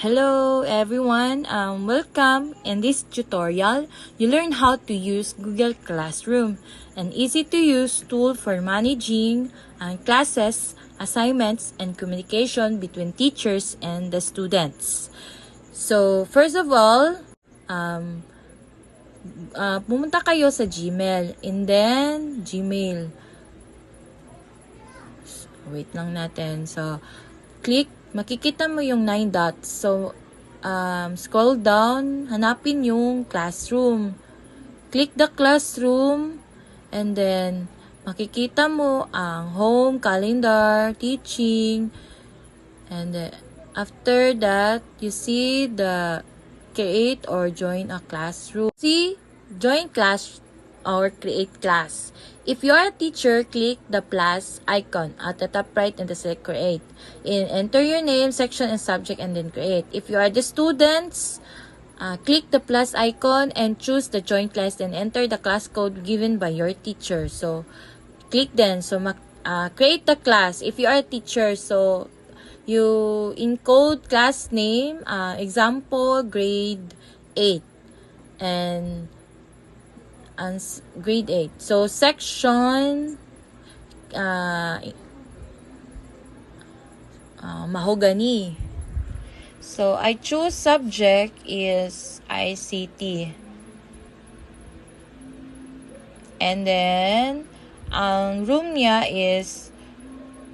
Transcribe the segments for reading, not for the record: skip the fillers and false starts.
Hello everyone, welcome. In this tutorial, you learn how to use Google Classroom, an easy-to-use tool for managing classes, assignments, and communication between teachers and the students. So, first of all, pumunta kayo sa Gmail, and then Gmail. Wait lang natin. So, makikita mo yung 9 dots. So, scroll down, hanapin yung classroom. Click the classroom, and then, makikita mo ang home, calendar, teaching, and after that, you see the create or join a classroom. See, join class or create class. If you are a teacher, click the plus icon at the top right and select create. Enter your name, section, and subject, and then create. If you are the students, click the plus icon and choose the join class, then enter the class code given by your teacher. So, click then. So, create the class. If you are a teacher, so you encode class name, example, grade 8. And grade 8. So, section, mahogany. So, I choose subject is ICT. And then, ang room niya is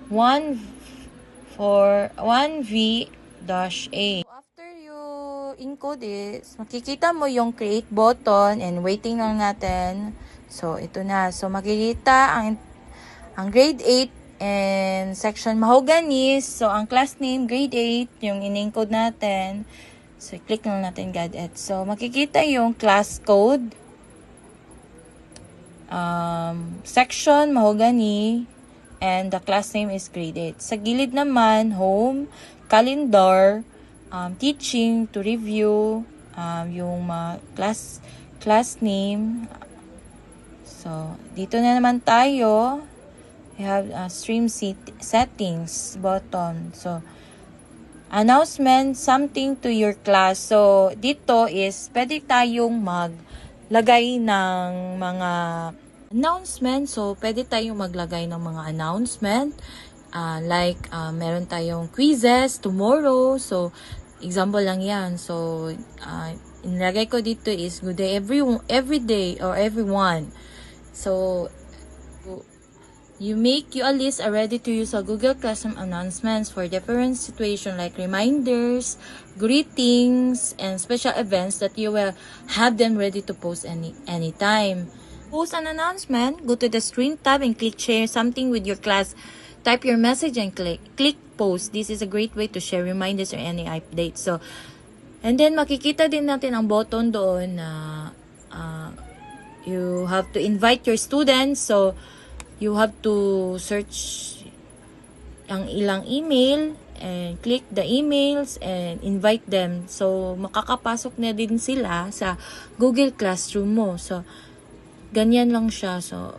1V-A. After you encode it, makikita mo yung create button and waiting lang natin. So, ito na. So, makikita ang grade 8 and section mahogany. So, ang class name, grade 8, yung in-encode natin. So, click lang natin grade 8. So, makikita yung class code. Section mahogany. And the class name is grade 8. Sa gilid naman, home, calendar, teaching, to review, yung class name. So, dito na naman tayo. We have stream settings button. So, announcement, something to your class. So, dito is pwede tayong maglagay ng mga announcement. So, pwede tayong maglagay ng mga announcement. Meron tayong quizzes tomorrow. So, example lang yan. So, inilagay ko dito is good day every day or everyone. So, you make a list ready to use a Google Classroom announcements for different situations like reminders, greetings, and special events that you will have them ready to post anytime. Post an announcement, go to the stream tab and click share something with your class. Type your message and click post. This is a great way to share reminders or any updates. So, and then makikita din natin ang button doon na you have to invite your students. So, you have to search ang ilang email and click the emails and invite them. So, makakapasok na din sila sa Google Classroom mo. So, ganyan lang siya. So,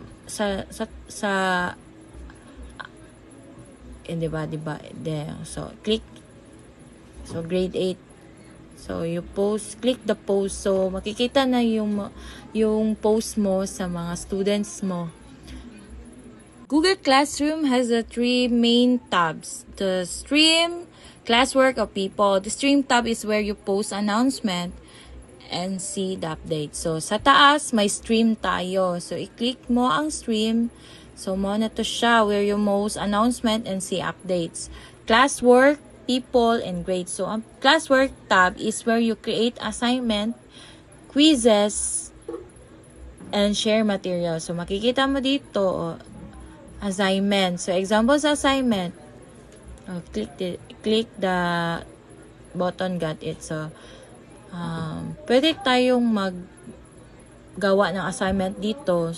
diba? So, click. So, grade 8. So, you click the post. So, makikita na yung post mo sa mga students mo. Google Classroom has 3 main tabs. The stream, classwork, or people. The stream tab is where you post announcement and see the update. So, sa taas, may stream tayo. So, i-click mo ang stream. So, mo na to siya where you post announcement and see updates. Classwork, people, and grades. So, ang classwork tab is where you create assignment, quizzes, and share material. So, makikita mo dito, assignment. So, example sa assignment. Click the button, got it. So, pwede tayong maggawa ng assignment dito.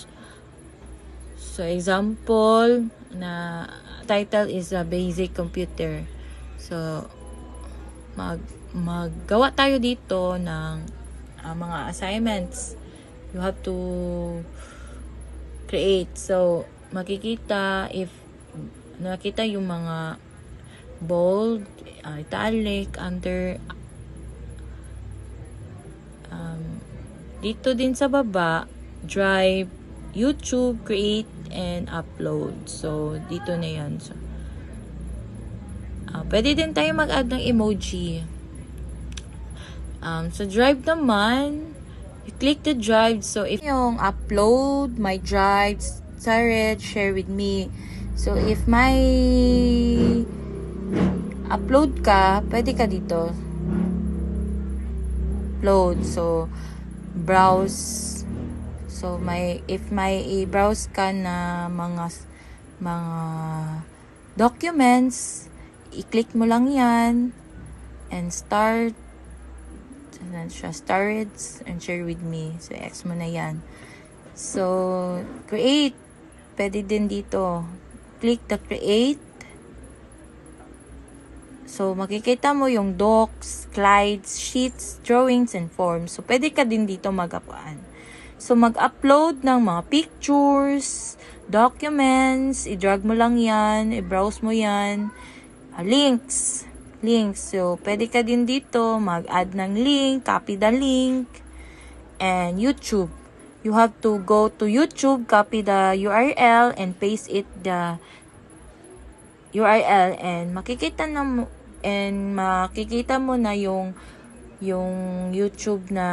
So, example na title is a basic computer. So, maggawa tayo dito ng mga assignments. You have to create. So, makikita nakita yung mga bold, italic, Dito din sa baba, Drive, YouTube, Create, and Upload. So, dito na yan. So, pwede din tayo mag-add ng emoji. Sa Drive naman, you click the Drive. So, if yung upload, my Drive, share with me. So, if may upload ka, pwede ka dito. Upload. So, browse. So, if may i-browse ka na mga documents, i-click mo lang yan and start it and share with me. So, X mo na yan. So, create. Pwede din dito. Click the create. So, makikita mo yung docs, slides, sheets, drawings, and forms. So, pwede ka din dito mag-upload. So, mag-upload ng mga pictures, documents, i-drag mo lang yan, i-browse mo yan, links. So, pwede ka din dito mag-add ng link, copy the link, and YouTube. You have to go to YouTube, copy the URL, and paste it the URL, and makikita mo na yung YouTube na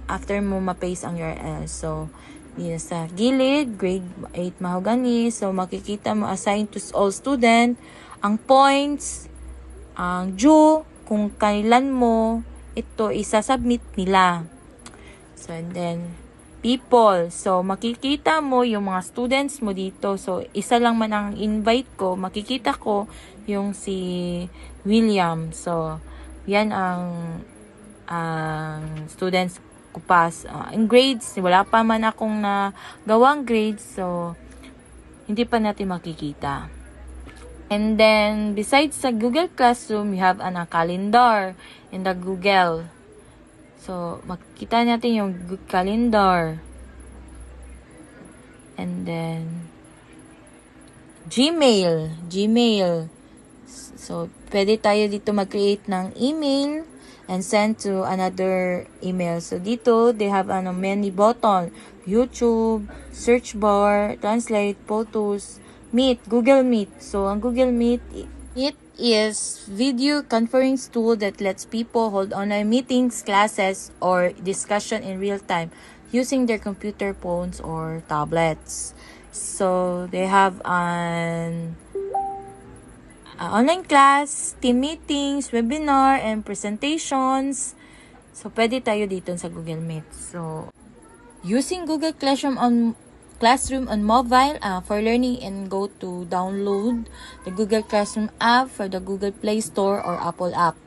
after mo ma-paste ang URL. So, yun sa gilid, grade 8 mahogany. So, makikita mo assigned to all student, ang points, ang due, kung kailan mo ito isasubmit nila. So, and then, people. So, makikita mo yung mga students mo dito. So, isa lang man ang invite ko. Makikita ko yung si William. So, yan ang students ko pass. In grades, wala pa man akong nagawang grades. So, hindi pa natin makikita. And then, besides sa Google Classroom, you have a calendar in the Google. So, makikita natin yung calendar. And then, Gmail. So, pwede tayo dito mag-create ng email and send to another email. So, dito, they have many button. YouTube, search bar, translate, photos, Meet, Google Meet. So, ang Google Meet, it is video conference tool that lets people hold online meetings, classes, or discussion in real time using their computer, phones, or tablets. So, they have an online class, team meetings, webinar, and presentations. So, pwede tayo dito sa Google Meet. So, using Google Classroom on mobile for learning, and go to download the Google Classroom app for the Google Play Store or Apple app.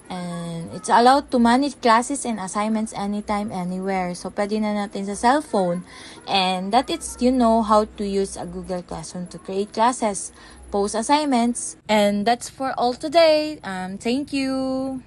And it's allowed to manage classes and assignments anytime, anywhere. So, pwede na natin sa cellphone. And that is, how to use a Google Classroom to create classes, post assignments. And that's for all today. Thank you.